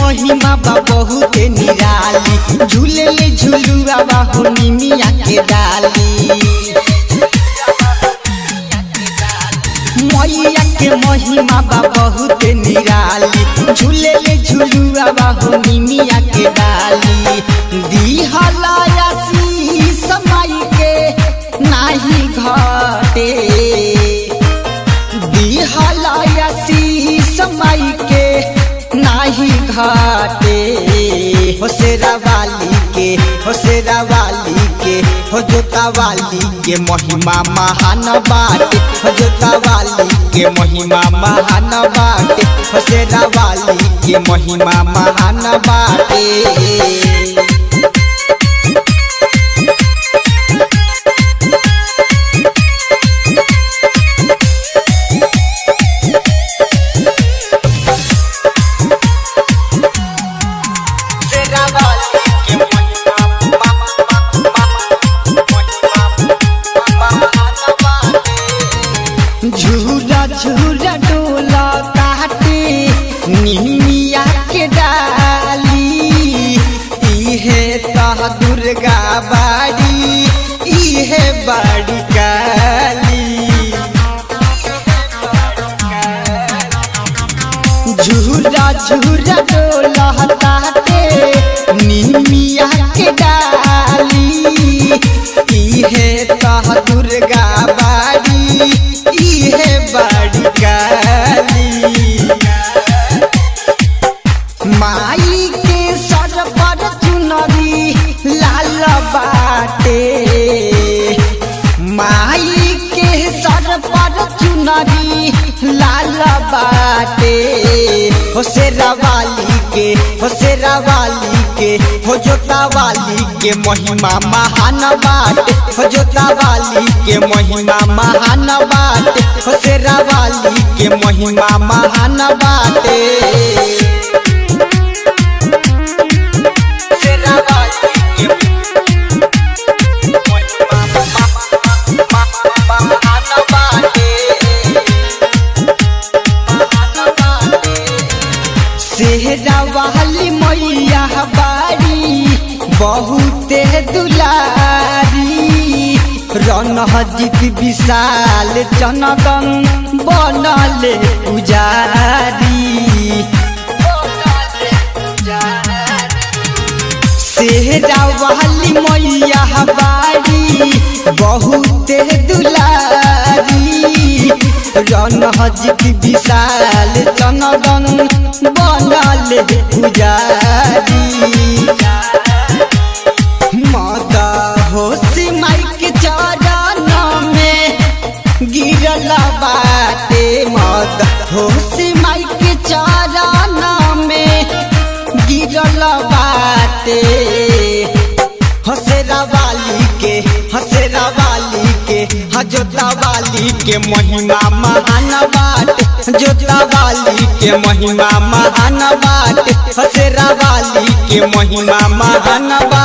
महिमा बा बहुत निराली झूले ले झुलुआ बाहु निमिया के डाली। मैया के महिमा बा बहुत निराली झूले ले झुलुआ बाहु निमिया के डाली। दिहलाया शीश माई के नाही घटे, दिहलाया शीश माई के नाही घाटे। हो शेरा वाली के, हो शेरा वाली के, हो जोता वाली के महिमा महान बाटे, हो जोता वाली के महिमा महान बाटे, हो शेरा वाली के महिमा महान बाटे। झूला झूला डोला काटे निमिया के डाली। इहे तह दुर्गा बाड़ी, इहे बाड़ी काली। झूला झूला डोला काटे निमिया के डाली। इहे तह दुर्गा बाड़ी, इहे बाड़ी काली। माई के सर पर चुनरी लाल बाटे, माई के सर पर चुनरी लाल बाटे। हो शेरा वाली के, हो शेरा वाली के, हो जोता वाली के महिमा महान बाटे, हो जोता वाली के महिमा महान बाटे, हो शेरा वाली के महिमा महान बाटे। शेरा वाली के महिमा महान बाटे। शेरा वाली मैया बाड़ी बहुते दुलारी। रणजीत विशाल जनगण बनले पुजारी। शेरा वाली मैया बाड़ी बहुते दुलारी। रणजीत विशाल जनगण बनले पुजारी। माता होशी माई के चरण में गिरल बाटे, माता होशी माई के चरण में गिरल बाटे। हो शेरा वाली के, हो शेरा वाली के, हो जोता वाली के महिमा महान बाटे, जोता वाली के महिमा महान बाटे, हो शेरा वाली के महिमा महान बाटे।